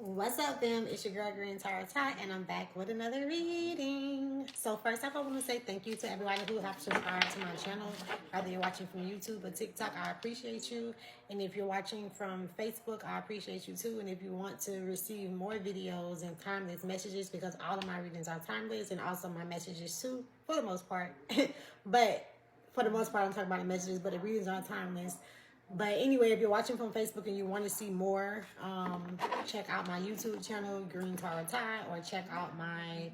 What's up, fam? It's your girl Green Tara Ty, and I'm back with another reading. So first off, I want to say thank you to everybody who have subscribed to my channel. Whether you're watching from YouTube or TikTok, I appreciate you. And if you're watching from Facebook, I appreciate you too. And if you want to receive more videos and timeless messages, because all of my readings are timeless, and also my messages too, for the most part. But for the most part, I'm talking about the messages, but the readings are timeless. But anyway, if you're watching from Facebook and you want to see more, check out my YouTube channel, Green Tara Ty, or check out my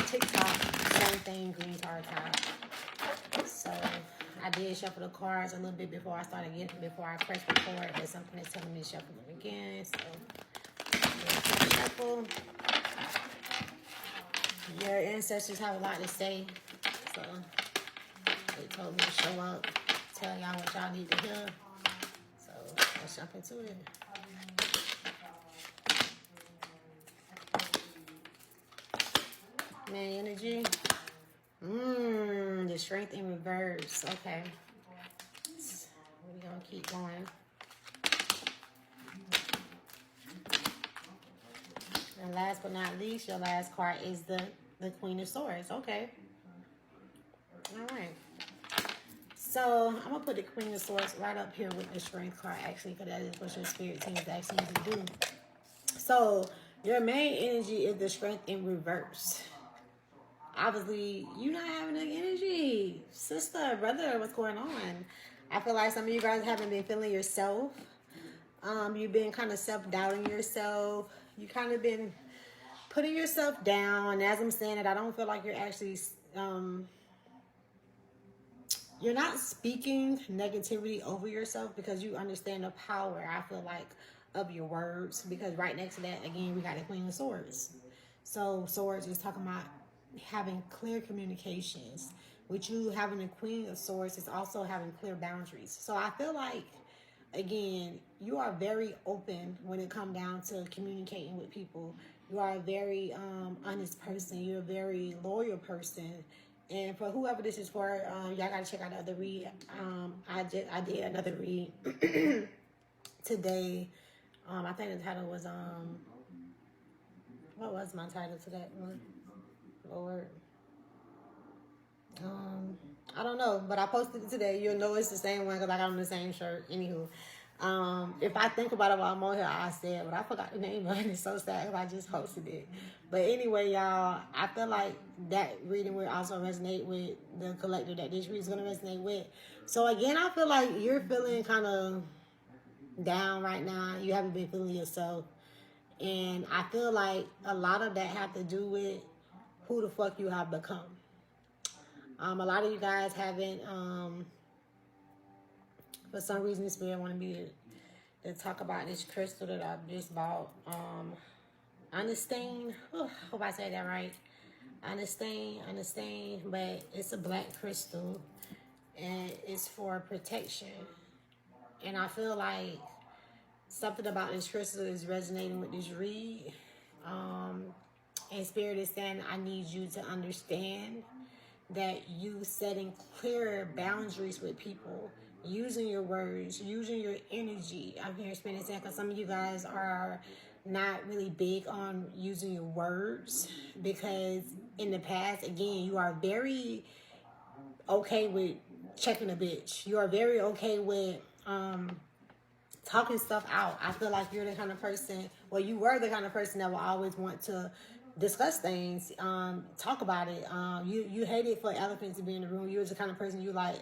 TikTok, same thing, Green Tara Ty. So I did shuffle the cards a little bit before I before I pressed record, but something is telling me to shuffle them again. So shuffle. Your ancestors have a lot to say, so they told me to show up. Tell y'all what y'all need to hear. So let's jump into it. Man, energy. The strength in reverse. Okay. We're gonna keep going. And last but not least, your last card is the Queen of Swords. Okay. All right. So I'm gonna put the Queen of Swords right up here with the Strength card, actually, because that is what your spirit team is asking you to do. So your main energy is the Strength in reverse. Obviously, you're not having the energy, sister, brother. What's going on? I feel like some of you guys haven't been feeling yourself. You've been kind of self-doubting yourself. You kind of been putting yourself down. As I'm saying it, I don't feel like you're actually you're not speaking negativity over yourself because you understand the power, I feel like, of your words. Because right next to that, again, we got the Queen of Swords. So Swords is talking about having clear communications. With you having the Queen of Swords is also having clear boundaries. So I feel like, again, you are very open when it comes down to communicating with people. You are a very honest person. You're a very loyal person. And for whoever this is for, y'all gotta check out the other read. I did another read today. I think the title was what was my title to that one? Lord. I don't know, but I posted it today. You'll know it's the same one because I got on the same shirt. Anywho, if I think about it while I'm on here, I said, but I forgot the name of it. It's so sad because I just posted it. But anyway, y'all, I feel like that reading will also resonate with the collector that this reading is going to resonate with. So again, I feel like you're feeling kind of down right now. You haven't been feeling yourself. And I feel like a lot of that have to do with who the fuck you have become. A lot of you guys haven't, for some reason, this spirit want me to talk about this crystal that I just bought. Understand. Hope I said that right. Understand. But it's a black crystal, and it's for protection. And I feel like something about this crystal is resonating with this read. And spirit is saying, I need you to understand that you setting clear boundaries with people, using your words, using your energy. I'm here spending saying because some of you guys are not really big on using your words because in the past, again, you are very okay with checking a bitch. You are very okay with talking stuff out. I feel like you're the kind of person, well, you were the kind of person that will always want to discuss things, talk about it. You hated for elephants to be in the room. You was the kind of person you like,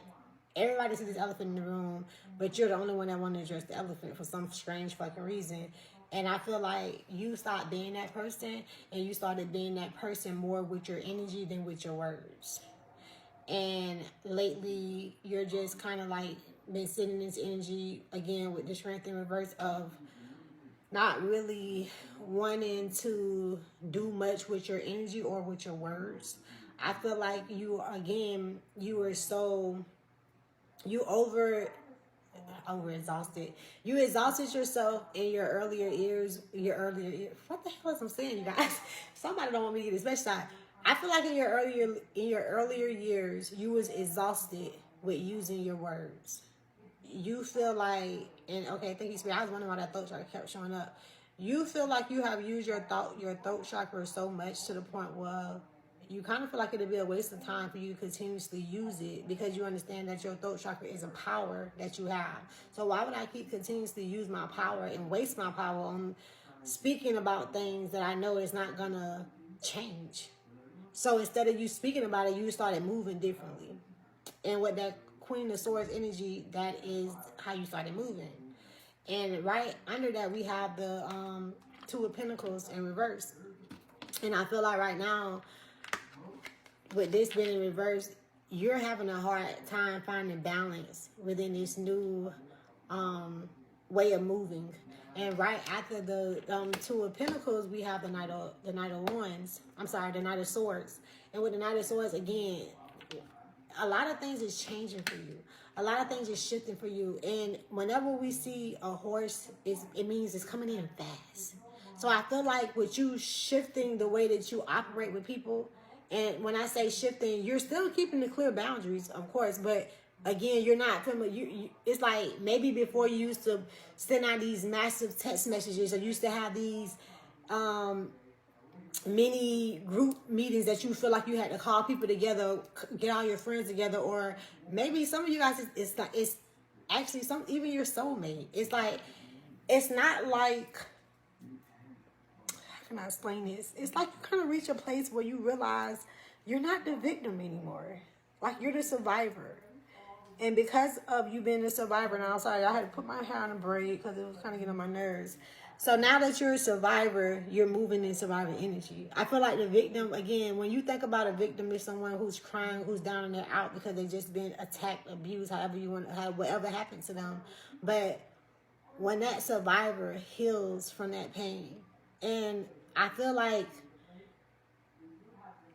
everybody sees this elephant in the room, but you're the only one that want to address the elephant for some strange fucking reason. And I feel like you stopped being that person, and you started being that person more with your energy than with your words. And lately, you're just kind of like been sitting in this energy, again, with the strength in reverse of not really wanting to do much with your energy or with your words. I feel like you exhausted. You exhausted yourself in your earlier years. What the hell is I'm saying, you guys? Somebody don't want me to get this best shot. I feel like in your earlier years, you was exhausted with using your words. You feel like, and okay, thank you, Spirit. I was wondering why that thought chart kept showing up. You feel like you have used your throat chakra so much to the point where you kind of feel like it'd be a waste of time for you to continuously use it, because you understand that your throat chakra is a power that you have. So why would I keep continuously use my power and waste my power on speaking about things that I know is not gonna change? So instead of you speaking about it, you started moving differently. And with that Queen of Swords energy, that is how you started moving. And right under that, we have the Two of Pentacles in reverse. And I feel like right now, with this being in reverse, you're having a hard time finding balance within this new way of moving. And right after the Two of Pentacles, we have the Knight of Wands. I'm sorry, the Knight of Swords. And with the Knight of Swords, again, a lot of things is changing for you. A lot of things is shifting for you. And whenever we see a horse, it means it's coming in fast. So I feel like with you shifting the way that you operate with people, and when I say shifting, you're still keeping the clear boundaries, of course, but again, you're not familiar. It's like maybe before you used to send out these massive text messages, or used to have these many group meetings that you feel like you had to call people together, get all your friends together, or maybe some of you guys, it's actually some, even your soulmate. It's like, it's not like, how can I explain this? It's like you kind of reach a place where you realize you're not the victim anymore. Like, you're the survivor. And because of you being a survivor, now I'm sorry, I had to put my hair on a braid because it was kind of getting on my nerves. So now that you're a survivor, you're moving in survivor energy. I feel like the victim, again, when you think about a victim, is someone who's crying, who's down and they're out because they've just been attacked, abused, however you want, whatever happened to them. But when that survivor heals from that pain, and I feel like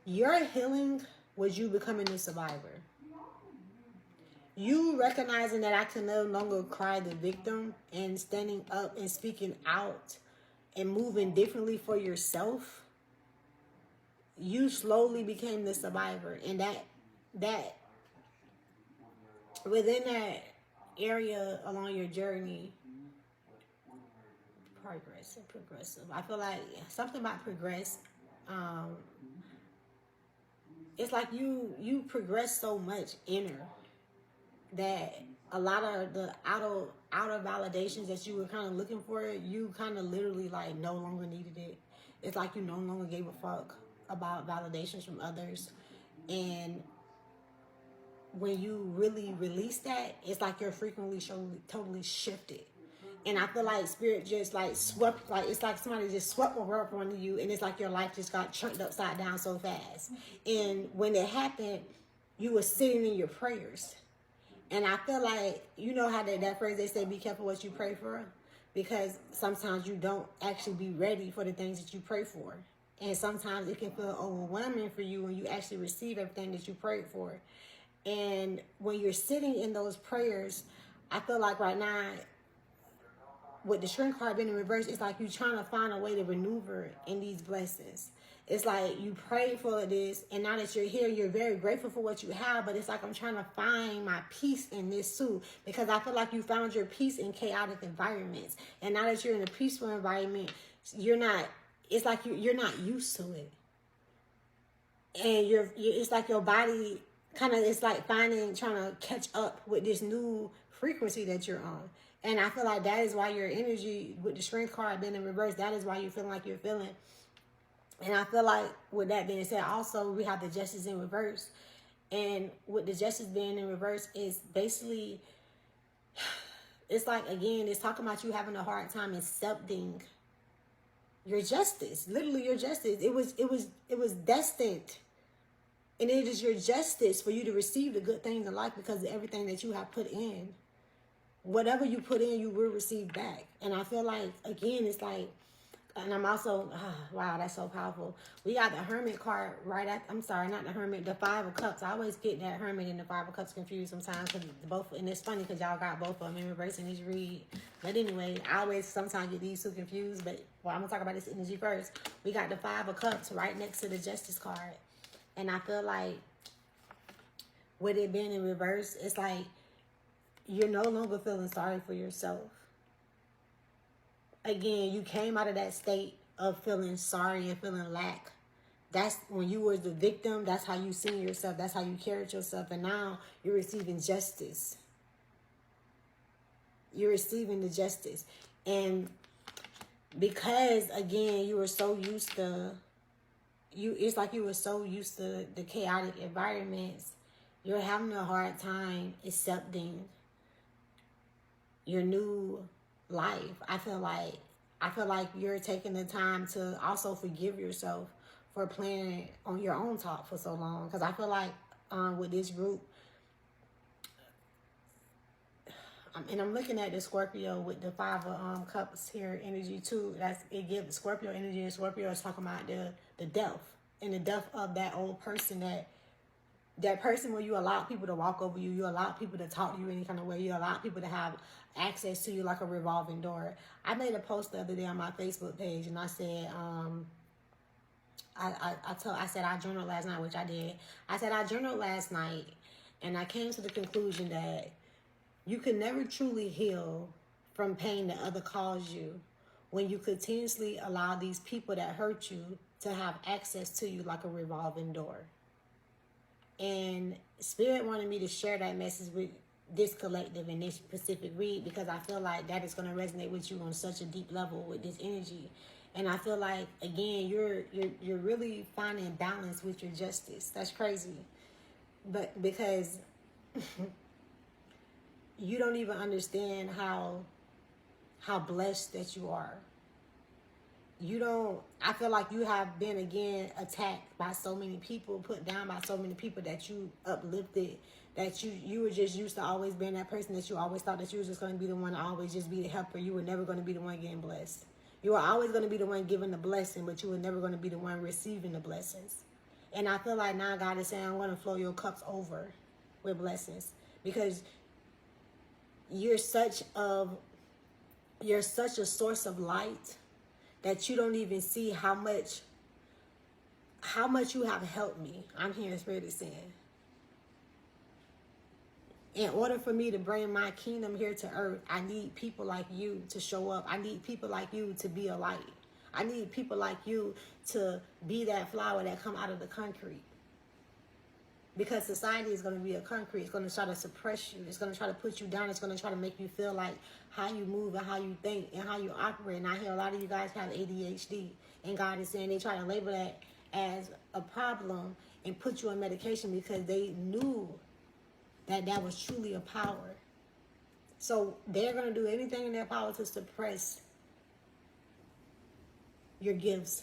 your healing was you becoming a survivor. You recognizing that I can no longer cry the victim and standing up and speaking out and moving differently for yourself, you slowly became the survivor. And that within that area along your journey, progressive. I feel like something about progress. It's like you progress so much inner, that a lot of the outer validations that you were kind of looking for, you kind of literally like no longer needed it. It's like you no longer gave a fuck about validations from others. And when you really release that, it's like your frequency totally shifted. And I feel like spirit just like swept, like it's like somebody just swept over up onto you, and it's like your life just got chunked upside down so fast. And when it happened, you were sitting in your prayers. And I feel like, you know how that phrase, they say, be careful what you pray for? Because sometimes you don't actually be ready for the things that you pray for. And sometimes it can feel overwhelming for you when you actually receive everything that you prayed for. And when you're sitting in those prayers, I feel like right now, with the Strength card being in reverse, it's like you're trying to find a way to maneuver in these blessings. It's like you prayed for this, and now that you're here, you're very grateful for what you have, but it's like I'm trying to find my peace in this too, because I feel like you found your peace in chaotic environments. And now that you're in a peaceful environment, it's like you're not used to it. And it's like your body kind of, it's like trying to catch up with this new frequency that you're on. And I feel like that is why your energy, with the Strength card being in reverse, that is why you're feeling like you're feeling. And I feel like, with that being said, also we have the Justice in reverse. And with the Justice being in reverse, is basically, it's like, again, it's talking about you having a hard time accepting your justice. Literally your justice. It was destined. And it is your justice for you to receive the good things in life because of everything that you have put in. Whatever you put in, you will receive back. And I feel like, again, it's like, and I'm also, wow, that's so powerful. We got the Hermit card right at, I'm sorry, not the Hermit, the Five of Cups. I always get that Hermit and the Five of Cups confused sometimes, because both, and it's funny because y'all got both of them in reverse in this read. But anyway, I always sometimes get these two confused, but I'm going to talk about this energy first. We got the Five of Cups right next to the Justice card. And I feel like, with it being in reverse, it's like you're no longer feeling sorry for yourself. again, you came out of that state of feeling sorry and feeling lack. That's when you were the victim. That's how you seen yourself. That's how you carried yourself. And now you're receiving justice. You're receiving the justice. And because, again, you were so used to, it's like you were so used to the chaotic environments, you're having a hard time accepting your new life. I feel like you're taking the time to also forgive yourself for playing on your own talk for so long. Because I feel like with this group, and I'm looking at the Scorpio with the 5 of Cups here energy too. It gives Scorpio energy, and Scorpio is talking about the death and the death of that old person, that person where you allow people to walk over you, you allow people to talk to you any kind of way, you allow people to have access to you like a revolving door. I made a post the other day on my Facebook page, and I said, I said I journaled last night, which I did. I said I journaled last night, and I came to the conclusion that you can never truly heal from pain that other caused you when you continuously allow these people that hurt you to have access to you like a revolving door. And Spirit wanted me to share that message with this collective and this specific read, because I feel like that is going to resonate with you on such a deep level with this energy. And I feel like, again, you're really finding balance with your justice. That's crazy. But because you don't even understand how blessed that you are. I feel like you have been, again, attacked by so many people, put down by so many people that you uplifted, that you were just used to always being that person that you always thought that you was just going to be the one to always just be the helper. You were never going to be the one getting blessed. You were always going to be the one giving the blessing, but you were never going to be the one receiving the blessings. And I feel like now God is saying, I'm going to flow your cups over with blessings, because you're such a source of light that you don't even see how much you have helped me. I'm hearing Spirit is saying, in order for me to bring my kingdom here to earth, I need people like you to show up. I need people like you to be a light. I need people like you to be that flower that come out of the concrete. Because society is going to be a concrete. It's going to try to suppress you. It's going to try to put you down. It's going to try to make you feel like how you move and how you think and how you operate. And I hear a lot of you guys have ADHD. And God is saying they try to label that as a problem and put you on medication because they knew that was truly a power. So they're going to do anything in their power to suppress your gifts.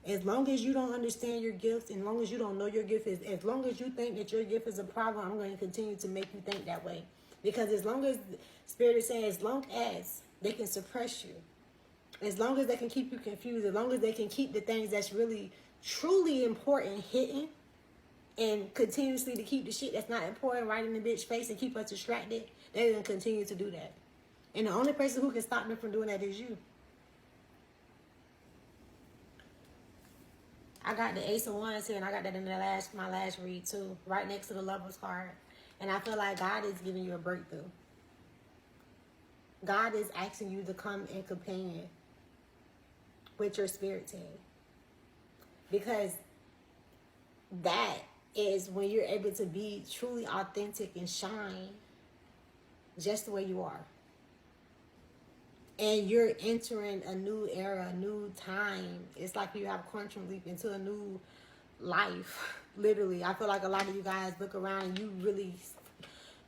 As long as you don't understand your gifts, as long as you don't know your gift is, as long as you think that your gift is a problem, I'm going to continue to make you think that way. Because as long as Spirit is saying, as long as they can suppress you, as long as they can keep you confused, as long as they can keep the things that's really, truly important hidden, and continuously to keep the shit that's not important right in the bitch face and keep us distracted, they're going to continue to do that. And the only person who can stop them from doing that is you. I got the Ace of Wands here, and I got that in my last read too, right next to the Lover's card. And I feel like God is giving you a breakthrough. God is asking you to come and companion with your spirit team. Because that is when you're able to be truly authentic and shine just the way you are. And you're entering a new era, a new time. It's like you have quantum leap into a new life, literally. I feel like a lot of you guys look around and you really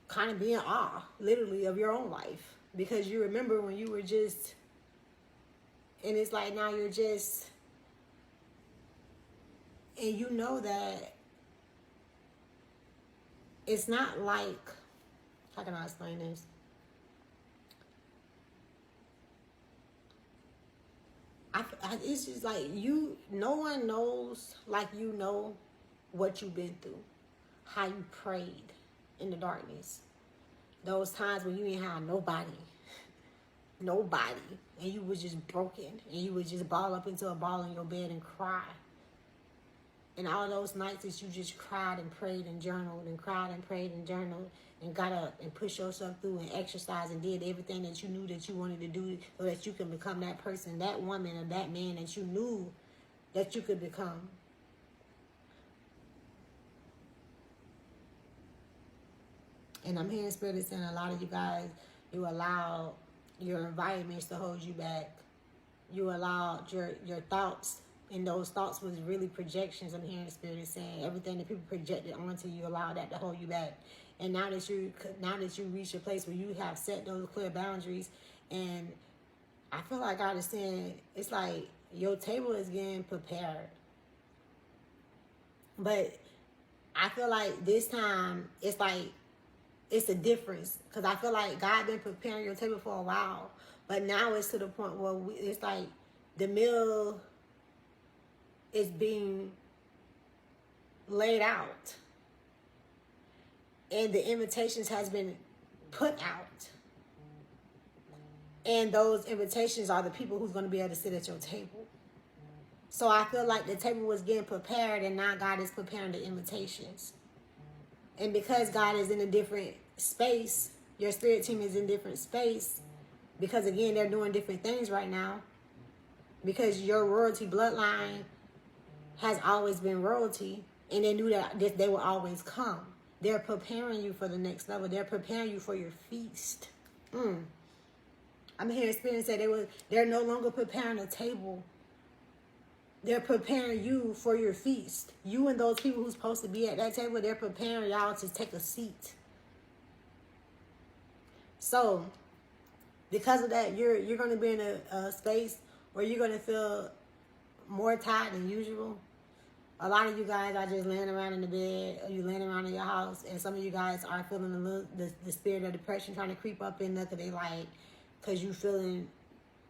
kind of be in awe, literally, of your own life. Because you remember when you were just, and it's like now you're just, and you know that it's not like, how can I explain this? It's just like no one knows like you know what you've been through, how you prayed in the darkness, those times when you didn't have nobody, and you was just broken, and you would just ball up into a ball in your bed and cry. And all those nights that you just cried and prayed and journaled and cried and prayed and journaled and got up and pushed yourself through and exercised and did everything that you knew that you wanted to do so that you can become that person, that woman, or that man that you knew that you could become. And I'm hearing Spirit is saying a lot of you guys, you allow your environments to hold you back. You allowed your thoughts, and those thoughts was really projections. I'm hearing Spirit is saying everything that people projected onto you, allow that to hold you back. And now that you reach a place where you have set those clear boundaries, and I feel like God is saying it's like your table is getting prepared. But I feel like this time it's like it's a difference, because I feel like God been preparing your table for a while, but now it's to the point where it's like the meal is being laid out and the invitations has been put out, and those invitations are the people who's going to be able to sit at your table. So I feel like the table was getting prepared, and now God is preparing the invitations. And because God is in a different space, your spirit team is in different space, because again, they're doing different things right now, because your royalty bloodline has always been royalty, and they knew that they will always come. They're preparing you for the next level. They're preparing you for your feast. I'm hearing Spirit say they're no longer preparing a table. They're preparing you for your feast. You and those people who's supposed to be at that table, they're preparing y'all to take a seat. So, because of that, you're going to be in a space where you're going to feel more tired than usual. A lot of you guys are just laying around in the bed, or you laying around in your house, and some of you guys are feeling the spirit of depression trying to creep up in there, because you feeling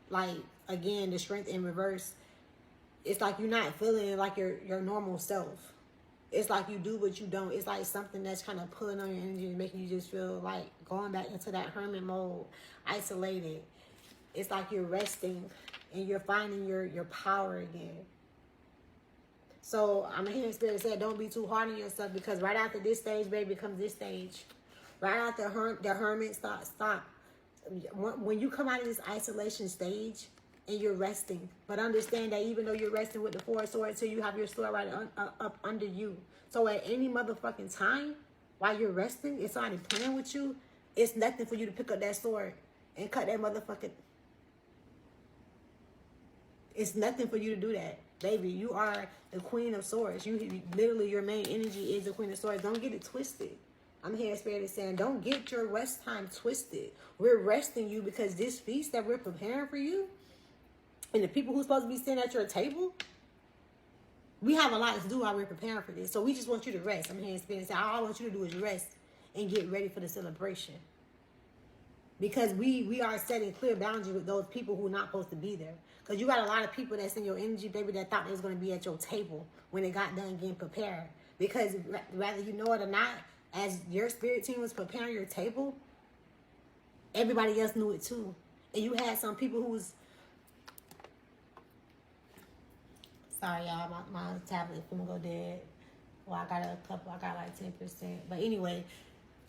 like, again, the strength in reverse. It's like you're not feeling like your normal self. It's like you do what you don't. It's like something that's kind of pulling on your energy and making you just feel like going back into that hermit mode, isolated. It's like you're resting and you're finding your power again. So I'm hearing Spirit say, don't be too hard on yourself, because right after this stage, baby, comes this stage. Right after the hermit, stop. When you come out of this isolation stage, and you're resting, but understand that even though you're resting with the 4 swords, so you have your sword right up under you. So at any motherfucking time, while you're resting, it's already playing with you. It's nothing for you to pick up that sword and cut that motherfucking. It's nothing for you to do that, baby. You are the Queen of Swords. You literally, your main energy is the Queen of Swords. Don't get it twisted. I'm here, Spirit is saying, don't get your rest time twisted. We're resting you because this feast that we're preparing for you, and the people who's supposed to be sitting at your table, we have a lot to do while we're preparing for this. So we just want you to rest. I'm hearing Spirit say, all I want you to do is rest and get ready for the celebration. Because we are setting clear boundaries with those people who are not supposed to be there. Because you got a lot of people that's in your energy, baby, that thought they was going to be at your table when they got done getting prepared. Because whether you know it or not, as your spirit team was preparing your table, everybody else knew it too. And you had some people who was... Sorry, y'all, my tablet finna go dead. Well, I got like 10%. But anyway,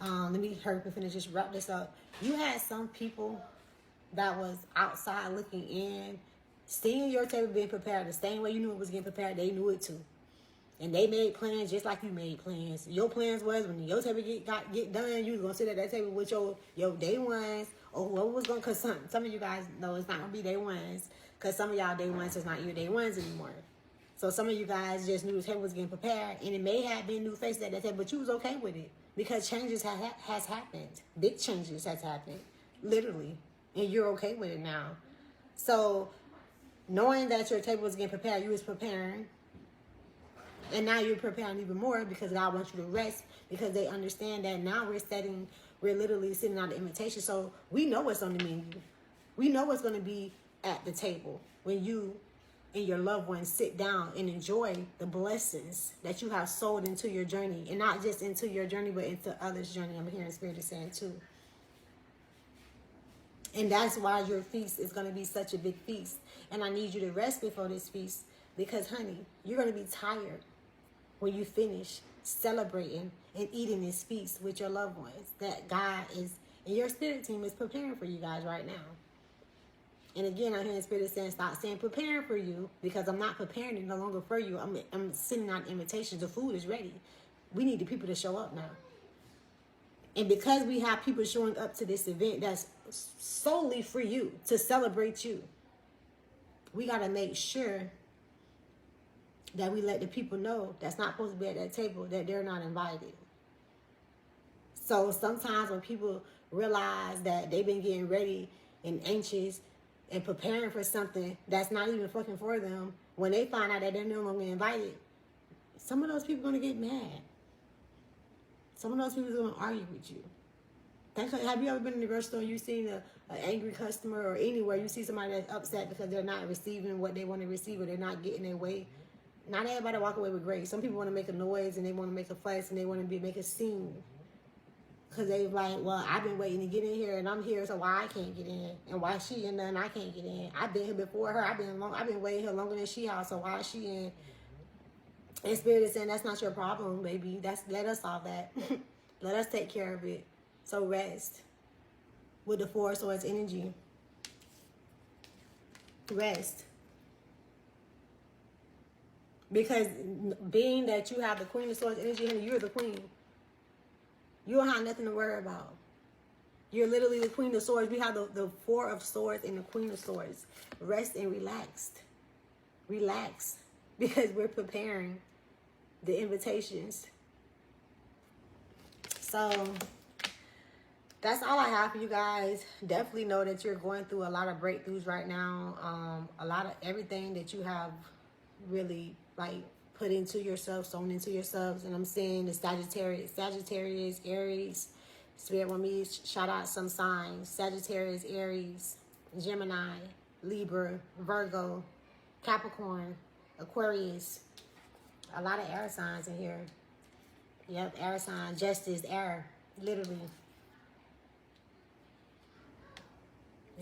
let me hurry up and finish, just wrap this up. You had some people that was outside looking in, seeing your table being prepared the same way you knew it was getting prepared. They knew it too. And they made plans just like you made plans. Your plans was when your table get done, you was going to sit at that table with your day ones, or whoever was going to, because some of you guys know it's not going to be day ones, because some of y'all day ones is not your day ones anymore. So some of you guys just knew the table was getting prepared, and it may have been new faces at that table, but you was okay with it because changes has happened. Big changes has happened, literally, and you're okay with it now. So knowing that your table was getting prepared, you was preparing, and now you're preparing even more because God wants you to rest, because they understand that now we're literally sitting on the invitation. So we know what's on the menu. We know what's going to be at the table when you and your loved ones sit down and enjoy the blessings that you have sowed into your journey, and not just into your journey, but into others' journey. I'm hearing Spirit is saying too. And that's why your feast is going to be such a big feast. And I need you to rest before this feast, because, honey, you're going to be tired. when you finish celebrating and eating this feast with your loved ones that God is, and your spirit team is preparing for you guys right now. And again, I hear the spirit saying, stop saying preparing for you, because I'm not preparing it no longer for you. I'm sending out invitations. The food is ready. We need the people to show up now. And because we have people showing up to this event that's solely for you, to celebrate you, we got to make sure that we let the people know that's not supposed to be at that table, that they're not invited. So sometimes when people realize that they've been getting ready and anxious and preparing for something that's not even fucking for them, when they find out that they're no longer invited, some of those people are going to get mad. Some of those people are going to argue with you. Have you ever been in the grocery store and you've seen an angry customer, or anywhere you see somebody that's upset because they're not receiving what they want to receive, or they're not getting their way? Not everybody walk away with grace. Some people want to make a noise and they want to make a fuss and they want to make a scene. Because they're like, well, I've been waiting to get in here and I'm here, so why I can't get in? And why she in there and I can't get in? I've been here before her. I've been waiting here longer than she has, so why is she in? And Spirit is saying, that's not your problem, baby. Let us solve that. Let us take care of it. So rest with the Four of Swords energy. Rest. Because being that you have the Queen of Swords energy, you're the queen. You don't have nothing to worry about. You're literally the Queen of Swords. We have the Four of Swords and the Queen of Swords. Rest and relaxed. Relax. Because we're preparing the invitations. So that's all I have for you guys. Definitely know that you're going through a lot of breakthroughs right now. A lot of everything that you have really like put into yourself, sown into yourselves. And I'm saying the Sagittarius, Aries. Spirit want me to shout out some signs. Sagittarius, Aries, Gemini, Libra, Virgo, Capricorn, Aquarius. A lot of air signs in here. Yep, air sign. Justice, air. Literally.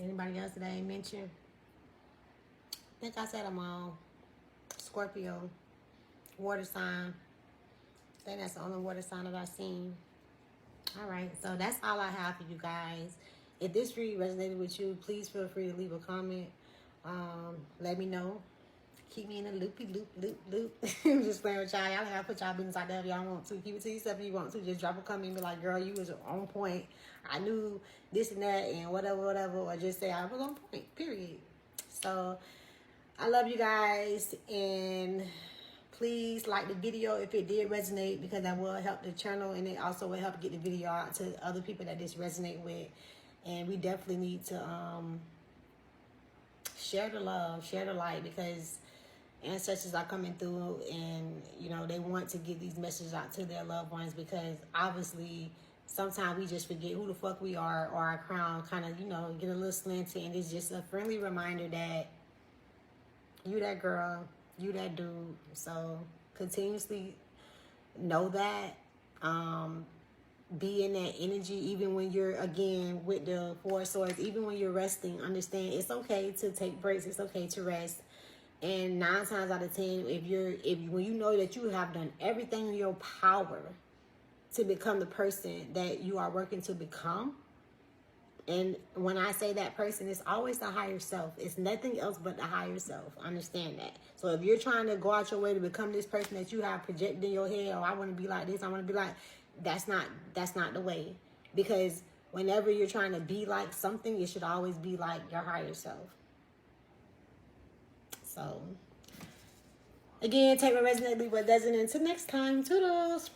Anybody else that I ain't mentioned? I think I said them all. Scorpio. Water sign. I think that's the only water sign that I've seen. Alright, so that's all I have for you guys. If this read resonated with you, please feel free to leave a comment. Let me know. Keep me in a loop. I'm just playing with y'all. Y'all gotta put y'all business out there if y'all want to. Keep it to yourself if you want to. Just drop a comment and be like, girl, you was on point. I knew this and that and whatever. Or just say I was on point, period. So, I love you guys. And please like the video if it did resonate, because that will help the channel. And it also will help get the video out to other people that this resonate with. And we definitely need to share the love, share the light, because ancestors are coming through and, you know, they want to get these messages out to their loved ones, because obviously sometimes we just forget who the fuck we are, or our crown kind of, you know, get a little slanted. And it's just a friendly reminder that you that girl, you that dude. So continuously know that. Be in that energy, even when you're, again, with the Four of Swords, even when you're resting, understand it's okay to take breaks. It's okay to rest. And 9 times out of 10, when you know that you have done everything in your power to become the person that you are working to become, and when I say that person, it's always the higher self. It's nothing else but the higher self. Understand that. So if you're trying to go out your way to become this person that you have projected in your head, oh, I want to be like this, I want to be like, that's not the way. Because whenever you're trying to be like something, it should always be like your higher self. So, again, take what resonates, leave what doesn't. Until next time, toodles.